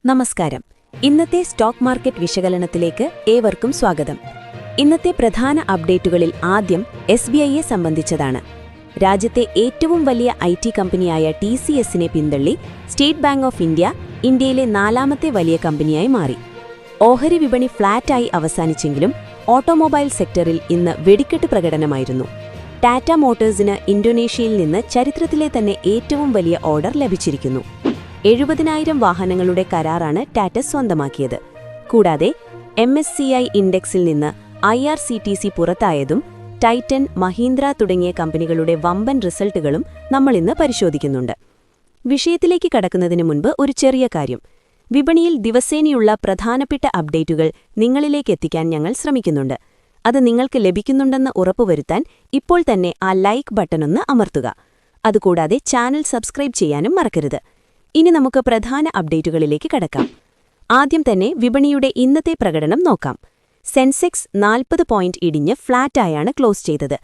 നമസ്കാരം. ഇന്നത്തെ stock market വിശകലനത്തിലേക്ക് ഏവർക്കും സ്വാഗതം. ഇന്നത്തെ പ്രധാന അപ്ഡേറ്റുകളിൽ ആദ്യം SBIയെ സംബന്ധിച്ചതാണ്. രാജ്യത്തെ ഏറ്റവും വലിയ IT കമ്പനിയായ TCSനെ പിന്തള്ളി സ്റ്റേറ്റ് ബാങ്ക് ഓഫ് ഇന്ത്യ ഇന്ത്യയിലെ നാലാമത്തെ വലിയ കമ്പനിയായി മാറി. ഓഹരി വിപണി ഫ്ളാറ്റായി അവസാനിച്ചെങ്കിലും ഓട്ടോമൊബൈൽ സെക്ടറിൽ ഇന്ന് വെടിക്കെട്ട് പ്രകടനമായിരുന്നു. ടാറ്റ മോട്ടോഴ്സിന് ഇന്തോനേഷ്യയിൽ നിന്ന് ചരിത്രത്തിലെ തന്നെ ഏറ്റവും വലിയ ഓർഡർ ലഭിച്ചിരിക്കുന്നു. 70,000 വാഹനങ്ങളുടെ കരാറാണ് ടാറ്റ സ്വന്തമാക്കിയത്. കൂടാതെ MSCI ഇൻഡെക്സിൽ നിന്ന് IRCTC പുറത്തായതും ടൈറ്റൻ, മഹീന്ദ്ര തുടങ്ങിയ കമ്പനികളുടെ വമ്പൻ റിസൾട്ടുകളും നമ്മളിന്ന് പരിശോധിക്കുന്നുണ്ട്. വിഷയത്തിലേക്ക് കടക്കുന്നതിന് മുൻപ് ഒരു ചെറിയ കാര്യം. വിപണിയിൽ ദിവസേനയുള്ള പ്രധാനപ്പെട്ട അപ്ഡേറ്റുകൾ നിങ്ങളിലേക്ക് എത്തിക്കാൻ ഞങ്ങൾ ശ്രമിക്കുന്നുണ്ട്. അത് നിങ്ങൾക്ക് ലഭിക്കുന്നുണ്ടെന്ന് ഉറപ്പുവരുത്താൻ ഇപ്പോൾ തന്നെ ആ ലൈക്ക് ബട്ടണൊന്ന് അമർത്തുക. അതുകൂടാതെ ചാനൽ സബ്സ്ക്രൈബ് ചെയ്യാനും മറക്കരുത്. ഇനി നമുക്ക് പ്രധാന അപ്ഡേറ്റുകളിലേക്ക് കടക്കാം. ആദ്യം തന്നെ വിപണിയുടെ ഇന്നത്തെ പ്രകടനം നോക്കാം. സെൻസെക്സ് 40 പോയിന്റ് ഇടിഞ്ഞ് ഫ്ളാറ്റായാണ് ക്ലോസ് ചെയ്തത്.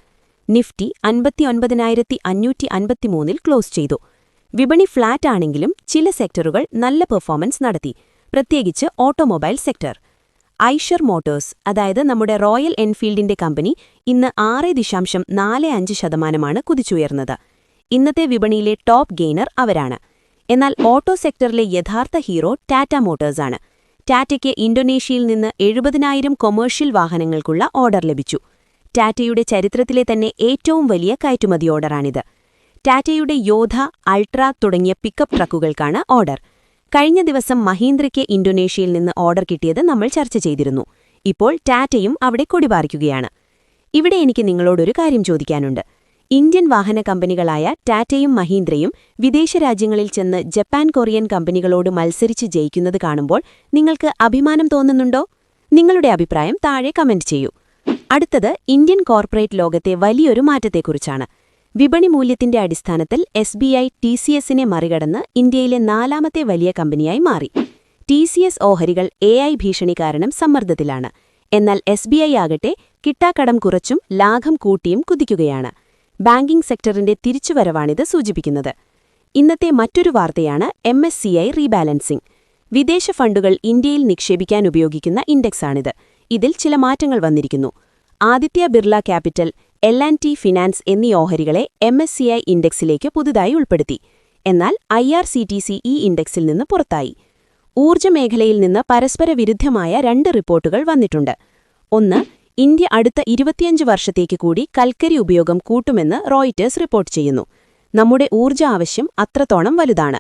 നിഫ്റ്റി 59,553 ക്ലോസ് ചെയ്തു. വിപണി ഫ്ളാറ്റ് ആണെങ്കിലും ചില സെക്ടറുകൾ നല്ല പെർഫോമൻസ് നടത്തി, പ്രത്യേകിച്ച് ഓട്ടോമൊബൈൽ സെക്ടർ. ഐഷർ മോട്ടോഴ്സ്, അതായത് നമ്മുടെ റോയൽ എൻഫീൽഡിന്റെ കമ്പനി, ഇന്ന് 6.45% കുതിച്ചുയർന്നത്. ഇന്നത്തെ വിപണിയിലെ ടോപ്പ് ഗെയിനർ അവരാണ്. എന്നാൽ ഓട്ടോ സെക്ടറിലെ യഥാർത്ഥ ഹീറോ ടാറ്റ മോട്ടോഴ്സാണ്. ടാറ്റയ്ക്ക് ഇന്തോനേഷ്യയിൽ നിന്ന് 70,000 കൊമേഴ്ഷ്യൽ വാഹനങ്ങൾക്കുള്ള ഓർഡർ ലഭിച്ചു. ടാറ്റയുടെ ചരിത്രത്തിലെ തന്നെ ഏറ്റവും വലിയ കയറ്റുമതി ഓർഡറാണിത്. ടാറ്റയുടെ യോധ, അൾട്ര തുടങ്ങിയ പിക്കപ്പ് ട്രക്കുകൾക്കാണ് ഓർഡർ. കഴിഞ്ഞ ദിവസം മഹീന്ദ്രയ്ക്ക് ഇന്തോനേഷ്യയിൽ നിന്ന് ഓർഡർ കിട്ടിയത് നമ്മൾ ചർച്ച ചെയ്തിരുന്നു. ഇപ്പോൾ ടാറ്റയും അവിടെ കൊടിപാറിക്കുകയാണ്. ഇവിടെ എനിക്ക് നിങ്ങളോടൊരു കാര്യം ചോദിക്കാനുണ്ട്. ഇന്ത്യൻ വാഹന കമ്പനികളായ ടാറ്റയും മഹീന്ദ്രയും വിദേശ രാജ്യങ്ങളിൽ ചെന്ന് ജപ്പാൻ, കൊറിയൻ കമ്പനികളോട് മത്സരിച്ച് ജയിക്കുന്നത് കാണുമ്പോൾ നിങ്ങൾക്ക് അഭിമാനം തോന്നുന്നുണ്ടോ? നിങ്ങളുടെ അഭിപ്രായം താഴെ കമന്റ് ചെയ്യൂ. അടുത്തത് ഇന്ത്യൻ കോർപ്പറേറ്റ് ലോകത്തെ വലിയൊരു മാറ്റത്തെക്കുറിച്ചാണ്. വിപണി മൂല്യത്തിന്റെ അടിസ്ഥാനത്തിൽ SBI TCSനെ മറികടന്ന് ഇന്ത്യയിലെ നാലാമത്തെ വലിയ കമ്പനിയായി മാറി. TCS ഓഹരികൾ AI ഭീഷണി കാരണം സമ്മർദ്ദത്തിലാണ്. എന്നാൽ SBI ആകട്ടെ കിട്ടാക്കടം കുറച്ചും ലാഭം കൂട്ടിയും കുതിക്കുകയാണ്. ബാങ്കിംഗ് സെക്ടറിന്റെ തിരിച്ചുവരവാണിത് സൂചിപ്പിക്കുന്നത്. ഇന്നത്തെ മറ്റൊരു വാർത്തയാണ് MSCI റീബാലൻസിംഗ്. വിദേശ ഫണ്ടുകൾ ഇന്ത്യയിൽ നിക്ഷേപിക്കാൻ ഉപയോഗിക്കുന്ന ഇൻഡെക്സാണിത്. ഇതിൽ ചില മാറ്റങ്ങൾ വന്നിരിക്കുന്നു. Aditya Birla capital, L&T finance എന്നീ ഓഹരികളെ MSCI ഇൻഡെക്സിലേക്ക് പുതുതായി ഉൾപ്പെടുത്തി. എന്നാൽ IRCTC ഈ ഇൻഡെക്സിൽ നിന്ന് പുറത്തായി. ഊർജ്ജ മേഖലയിൽ നിന്ന് പരസ്പര വിരുദ്ധമായ 2 റിപ്പോർട്ടുകൾ വന്നിട്ടുണ്ട്. ഒന്ന്, ഇന്ത്യ അടുത്ത 25 വർഷത്തേക്ക് കൂടി കൽക്കരി ഉപയോഗം കൂട്ടുമെന്ന് റോയിറ്റേഴ്സ് റിപ്പോർട്ട് ചെയ്യുന്നു. നമ്മുടെ ഊർജ്ജ ആവശ്യം അത്രത്തോളം വലുതാണ്.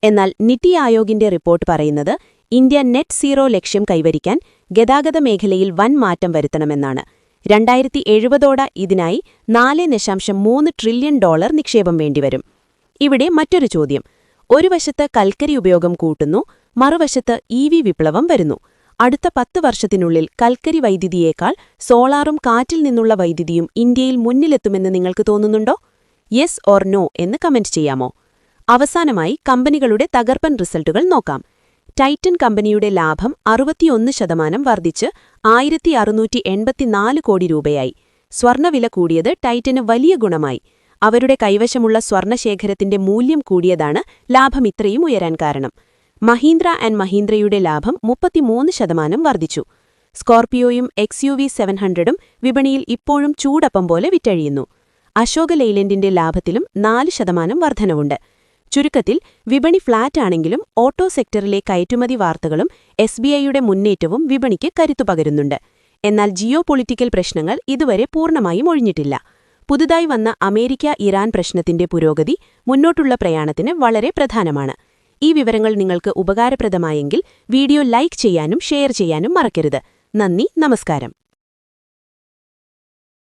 എന്നാൽ നിതി ആയോഗിന്റെ റിപ്പോർട്ട് പറയുന്നത് ഇന്ത്യ നെറ്റ് സീറോ ലക്ഷ്യം കൈവരിക്കാൻ ഗതാഗത മേഖലയിൽ വൻ മാറ്റം വരുത്തണമെന്നാണ്. 2070ഓടെ ഇതിനായി $4.3 ട്രില്യൺ നിക്ഷേപം വേണ്ടിവരും. ഇവിടെ മറ്റൊരു ചോദ്യം. ഒരു വശത്ത് കൽക്കരി ഉപയോഗം കൂട്ടുന്നു, മറുവശത്ത് EV വിപ്ലവം വരുന്നു. അടുത്ത 10 വർഷത്തിനുള്ളിൽ കൽക്കരി വൈദ്യുതിയേക്കാൾ സോളാറും കാറ്റിൽ നിന്നുള്ള വൈദ്യുതിയും ഇന്ത്യയിൽ മുന്നിലെത്തുമെന്ന് നിങ്ങൾക്ക് തോന്നുന്നുണ്ടോ? യെസ് ഓർ നോ എന്ന് കമന്റ് ചെയ്യാമോ? അവസാനമായി കമ്പനികളുടെ തകർപ്പൻ റിസൾട്ടുകൾ നോക്കാം. ടൈറ്റൻ കമ്പനിയുടെ ലാഭം 61% വർദ്ധിച്ച് 1,684 കോടി രൂപയായി. സ്വർണ്ണവില കൂടിയത് ടൈറ്റന് വലിയ ഗുണമായി. അവരുടെ കൈവശമുള്ള സ്വർണ്ണശേഖരത്തിന്റെ മൂല്യം കൂടിയതാണ് ലാഭം ഇത്രയും ഉയരാൻ കാരണം. മഹീന്ദ്ര ആൻഡ് മഹീന്ദ്രയുടെ ലാഭം 33% വർദ്ധിച്ചു. സ്കോർപിയോയും XUV 700ഉം വിപണിയിൽ ഇപ്പോഴും ചൂടപ്പം പോലെ വിറ്റഴിയുന്നു. അശോക ലെയ്ലൻഡിന്റെ ലാഭത്തിലും 4% വർധനവുണ്ട്. ചുരുക്കത്തിൽ വിപണി ഫ്ളാറ്റാണെങ്കിലും ഓട്ടോ സെക്ടറിലെ കയറ്റുമതി വാർത്തകളും SBIയുടെ മുന്നേറ്റവും വിപണിക്ക് കരുത്തു പകരുന്നുണ്ട്. എന്നാൽ ജിയോ പൊളിറ്റിക്കൽ പ്രശ്നങ്ങൾ ഇതുവരെ പൂർണ്ണമായും ഒഴിഞ്ഞിട്ടില്ല. പുതുതായി വന്ന അമേരിക്ക-ഇറാൻ പ്രശ്നത്തിന്റെ പുരോഗതി മുന്നോട്ടുള്ള പ്രയാണത്തിന് വളരെ പ്രധാനമാണ്. ഈ വിവരങ്ങൾ നിങ്ങൾക്ക് ഉപകാരപ്രദമായെങ്കിൽ വീഡിയോ ലൈക്ക് ചെയ്യാനും ഷെയർ ചെയ്യാനും മറക്കരുത്. നന്ദി, നമസ്കാരം.